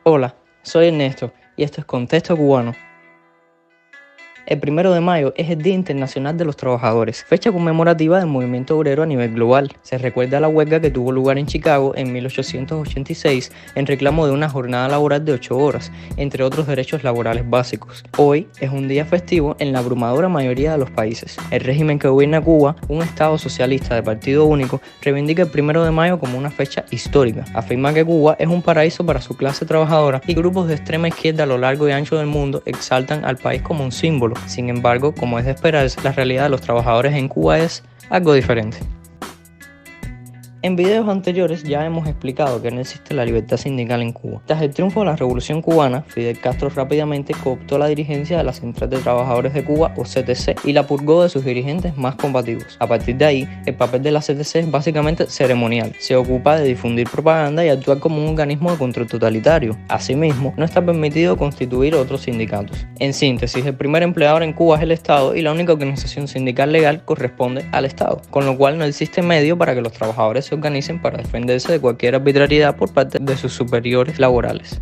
Hola, soy Ernesto y esto es Contexto Cubano. El 1 de mayo es el Día Internacional de los Trabajadores, fecha conmemorativa del movimiento obrero a nivel global. Se recuerda la huelga que tuvo lugar en Chicago en 1886 en reclamo de una jornada laboral de 8 horas, entre otros derechos laborales básicos. Hoy es un día festivo en la abrumadora mayoría de los países. El régimen que gobierna Cuba, un estado socialista de partido único, reivindica el 1 de mayo como una fecha histórica. Afirma que Cuba es un paraíso para su clase trabajadora y grupos de extrema izquierda a lo largo y ancho del mundo exaltan al país como un símbolo. Sin embargo, como es de esperarse, la realidad de los trabajadores en Cuba es algo diferente. En videos anteriores ya hemos explicado que no existe la libertad sindical en Cuba. Tras el triunfo de la Revolución Cubana, Fidel Castro rápidamente cooptó la dirigencia de la Central de Trabajadores de Cuba, o CTC, y la purgó de sus dirigentes más combativos. A partir de ahí, el papel de la CTC es básicamente ceremonial. Se ocupa de difundir propaganda y actuar como un organismo de control totalitario. Asimismo, no está permitido constituir otros sindicatos. En síntesis, el primer empleador en Cuba es el Estado y la única organización sindical legal corresponde al Estado, con lo cual no existe medio para que los trabajadores se organicen para defenderse de cualquier arbitrariedad por parte de sus superiores laborales.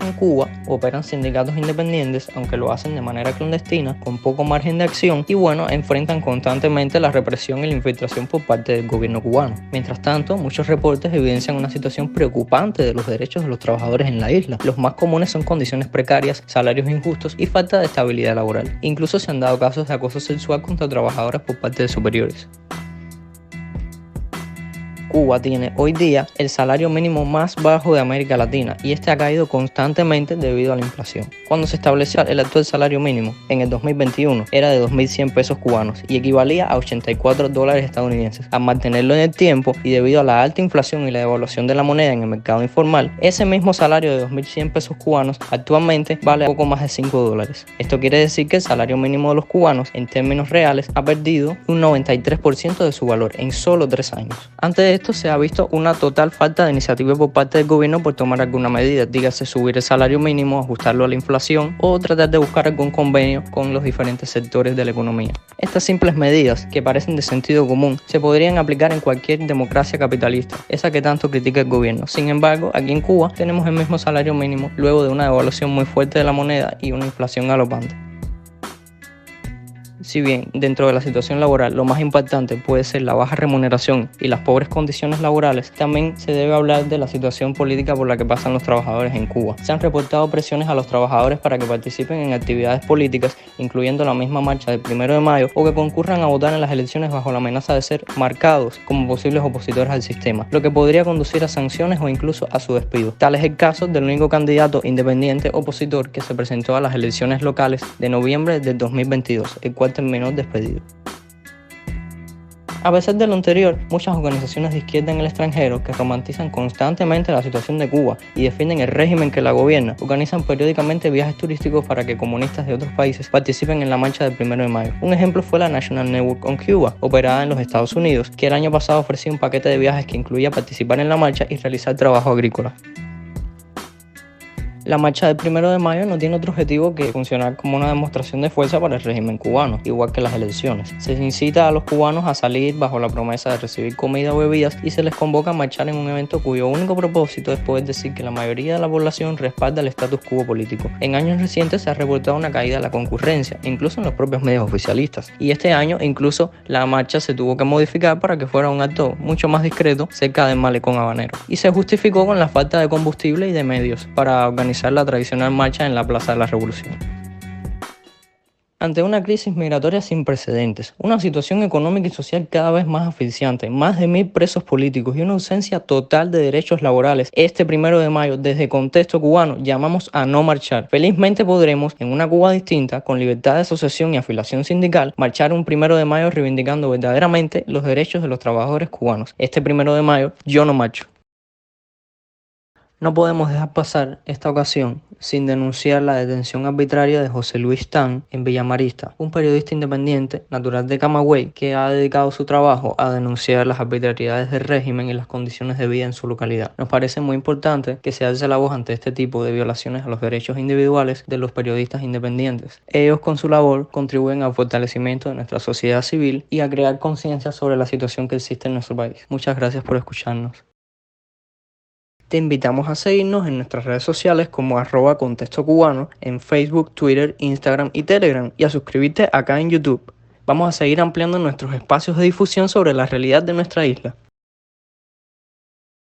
En Cuba operan sindicatos independientes, aunque lo hacen de manera clandestina, con poco margen de acción y enfrentan constantemente la represión y la infiltración por parte del gobierno cubano. Mientras tanto, muchos reportes evidencian una situación preocupante de los derechos de los trabajadores en la isla. Los más comunes son condiciones precarias, salarios injustos y falta de estabilidad laboral. Incluso se han dado casos de acoso sexual contra trabajadoras por parte de superiores. Cuba tiene hoy día el salario mínimo más bajo de América Latina y este ha caído constantemente debido a la inflación. Cuando se estableció el actual salario mínimo en el 2021 era de 2.100 pesos cubanos y equivalía a 84 dólares estadounidenses. Al mantenerlo en el tiempo y debido a la alta inflación y la devaluación de la moneda en el mercado informal, ese mismo salario de 2.100 pesos cubanos actualmente vale poco más de 5 dólares. Esto quiere decir que el salario mínimo de los cubanos en términos reales ha perdido un 93% de su valor en solo 3 años. Antes de esto se ha visto una total falta de iniciativa por parte del gobierno por tomar alguna medida, dígase subir el salario mínimo, ajustarlo a la inflación o tratar de buscar algún convenio con los diferentes sectores de la economía. Estas simples medidas, que parecen de sentido común, se podrían aplicar en cualquier democracia capitalista, esa que tanto critica el gobierno. Sin embargo, aquí en Cuba tenemos el mismo salario mínimo luego de una devaluación muy fuerte de la moneda y una inflación galopante. Si bien dentro de la situación laboral lo más impactante puede ser la baja remuneración y las pobres condiciones laborales, también se debe hablar de la situación política por la que pasan los trabajadores en Cuba. Se han reportado presiones a los trabajadores para que participen en actividades políticas, incluyendo la misma marcha del 1 de mayo, o que concurran a votar en las elecciones bajo la amenaza de ser marcados como posibles opositores al sistema, lo que podría conducir a sanciones o incluso a su despido. Tal es el caso del único candidato independiente opositor que se presentó a las elecciones locales de noviembre del 2022, el cual terminó despedido. A pesar de lo anterior, muchas organizaciones de izquierda en el extranjero que romantizan constantemente la situación de Cuba y defienden el régimen que la gobierna, organizan periódicamente viajes turísticos para que comunistas de otros países participen en la marcha del 1 de mayo. Un ejemplo fue la National Network on Cuba, operada en los Estados Unidos, que el año pasado ofrecía un paquete de viajes que incluía participar en la marcha y realizar trabajo agrícola. La marcha del 1 de mayo no tiene otro objetivo que funcionar como una demostración de fuerza para el régimen cubano, igual que las elecciones. Se incita a los cubanos a salir bajo la promesa de recibir comida o bebidas y se les convoca a marchar en un evento cuyo único propósito es poder decir que la mayoría de la población respalda el status quo político. En años recientes se ha reportado una caída de la concurrencia, incluso en los propios medios oficialistas. Y este año incluso la marcha se tuvo que modificar para que fuera un acto mucho más discreto cerca del malecón habanero. Y se justificó con la falta de combustible y de medios para organizar la tradicional marcha en la Plaza de la Revolución. Ante una crisis migratoria sin precedentes, una situación económica y social cada vez más asfixiante, más de 1.000 presos políticos y una ausencia total de derechos laborales, este 1 de mayo, desde Contexto Cubano, llamamos a no marchar. Felizmente podremos, en una Cuba distinta, con libertad de asociación y afiliación sindical, marchar un 1 de mayo reivindicando verdaderamente los derechos de los trabajadores cubanos. Este 1 de mayo, yo no marcho. No podemos dejar pasar esta ocasión sin denunciar la detención arbitraria de José Luis Tan en Villamarista, un periodista independiente natural de Camagüey que ha dedicado su trabajo a denunciar las arbitrariedades del régimen y las condiciones de vida en su localidad. Nos parece muy importante que se alce la voz ante este tipo de violaciones a los derechos individuales de los periodistas independientes. Ellos con su labor contribuyen al fortalecimiento de nuestra sociedad civil y a crear conciencia sobre la situación que existe en nuestro país. Muchas gracias por escucharnos. Te invitamos a seguirnos en nuestras redes sociales como @contextocubano en Facebook, Twitter, Instagram y Telegram y a suscribirte acá en YouTube. Vamos a seguir ampliando nuestros espacios de difusión sobre la realidad de nuestra isla.